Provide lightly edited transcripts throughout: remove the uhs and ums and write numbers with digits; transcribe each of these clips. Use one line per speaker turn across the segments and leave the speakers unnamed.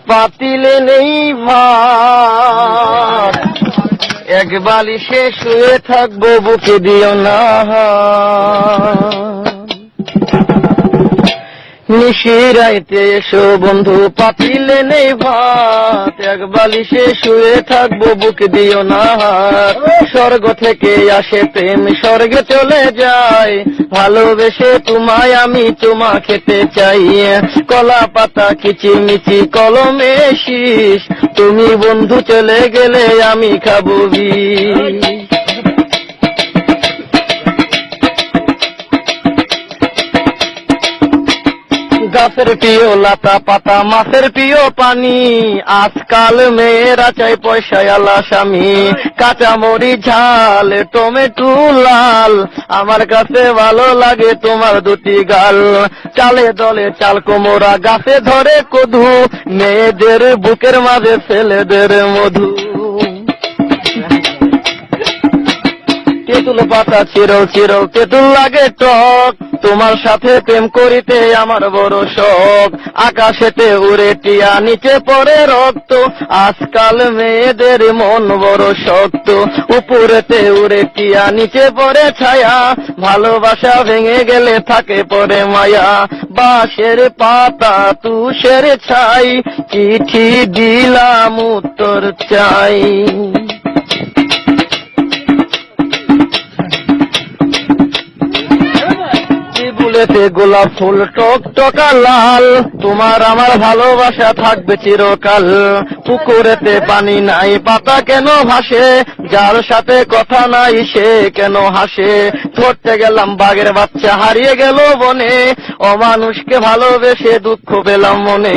পাতিলে নেই ভাত, এক বালিশে শুয়ে থাকবো বুকে দিও না। নিশিরাইতে এসো বন্ধু পাতিলে নেই ভাত, এক বালিশে শুয়ে থাকবো বুক দিও না। স্বর্গ থেকে আসে প্রেম স্বর্গে চলে যায়, ভালোবেসে তোমায় আমি চুমা খেতে চাই। কলা পাতা কিচিমিচি কলমে শীষ, তুমি বন্ধু চলে গেলে আমি খাবো বিষ। গাছের প্রিয় লতা পাতা মাছের প্রিয় পানি, আজকাল মেয়েরা চাই পয়সাওয়ালা স্বামী। কাঁচামরি ঝাল টমেটো লাল, আমার কাছে ভালো লাগে তোমার দুটি গাল। চালে দলে চাল কোমরা গাছে ধরে কদু, মেয়েদের বুকের মাঝে ছেলেদের মধু। তেঁতুল পাতা চিরল চিরল তেঁতুল লাগে টক, তোমার সাথে প্রেম করিতে আমার বড় শখ। আকাশেতে উড়ে টিয়া নিচে পড়ে রক্ত, আজকাল মেয়েদের মন বড় শক্ত। উপরেতে উড়ে টিয়া নিচে পড়ে ছায়া, ভালোবাসা ভেঙে গেলে থাকে পড়ে মায়া। বাঁশের পাতা তুষের ছাই, চিঠি দিলাম উত্তর চাই। ফুলেতে গোলাপ ফুল টক টকা লাল, তোমার আমার ভালোবাসা থাকবে চিরকাল। পুকুরেতে পানি নাই পাতা কেন ভাসে, যার সাথে কথা নাই সে কেন হাসে। ধরতে গেলাম বাঘের বাচ্চা হারিয়ে গেল বনে, অমানুষকে ভালোবেসে দুঃখ পেলাম মনে।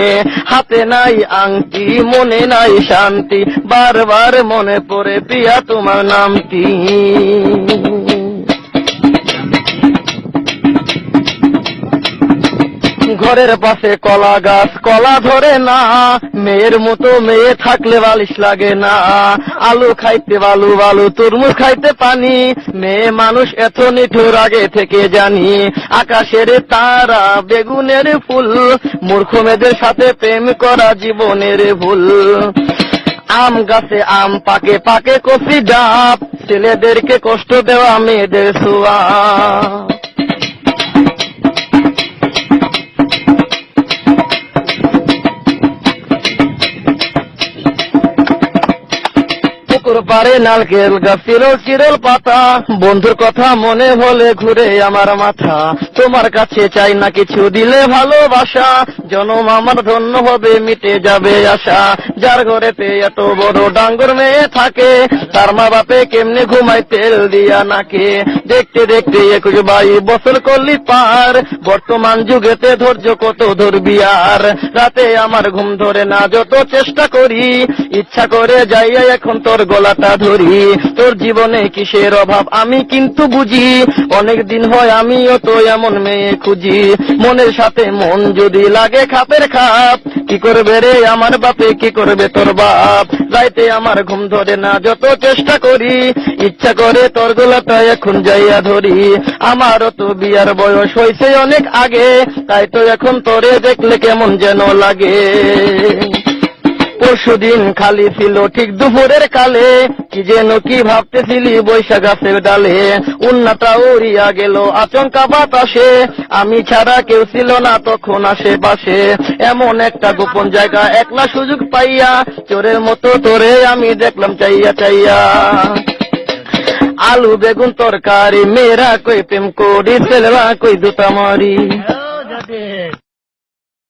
হাতে নাই আংটি মনে নাই শান্তি, বারবার মনে পড়ে প্রিয়া তোমার নামটি। ঘরের পাশে কলা গাছ কলা ধরে না, মেয়ের মতো মেয়ে থাকলে বালিশ লাগে না। আলু খাইতে বালু বালু তরমুজ খাইতে পানি, মেয়ে মানুষ এত নিঠুর আগে থেকে জানি। আকাশের তারা বেগুনের ফুল, মূর্খ মেয়েদের সাথে প্রেম করা জীবনের ভুল। আম গাছে আম পাকে পাকে কফি ডাব, ছেলেদেরকে কষ্ট দেওয়া মেয়েদের ছোঁয়া। পারে নারকেল গাছ চিরল চিরল পাতা, বন্ধুর কথা মনে হলে ঘুরে আমার মাথা। তোমার কাছে চাই না কিছু দিলে ভালোবাসা, জনম আমার ধন্য হবে মিটে যাবে আশা। যার ঘরেতে এত বড় ডাঙ্গর মেয়ে থাকে, তার মা বাপে কেমনে ঘুমায় তেল দিয়া নাকে। দেখতে দেখতে 21 বছর করলি পার, বর্তমান যুগেতে ধৈর্য কত ধরবি আর। রাতে আমার ঘুম ধরে না যত চেষ্টা করি, ইচ্ছা করে যাইয়া এখন তোর গলাটা ধরি। তোর জীবনে কিসের অভাব আমি কিন্তু বুঝি, অনেক দিন হয় আমিও তো এমন মেয়ে খুঁজি। মনের সাথে মন যদি লাগে খাপের খাপ, কি করবে রে আমার বাপে কি করবে তোর বাপ। রাইতে আমার ঘুম ধরে না যত চেষ্টা করি, ইচ্ছা করে তোর গলাটা এখন যাইয়া ধরি। আমারও তো বিয়ার বয়স হয়েছে অনেক আগে, তাই তো এখন তোরে দেখলে কেমন যেন লাগে। পরশুদিন খালি ছিল ঠিক দুপুরের কালে, কি যেন কি ভাবতেছিলি বৈশাখ গাছের ডালে। উন্নাটা উড়িয়া গেল আচমকা বাতাসে, আমি ছাড়া কেউ ছিল না তখন আশেপাশে। এমন একটা গোপন জায়গা একলা সুযোগ পাইয়া, চোরের মতো তোরে আমি দেখলাম চাইয়া চাইয়া। আলু বেগুন তরকারি মেয়েরা কই প্রেম করি, ছেলেরা কই দুটা মারি।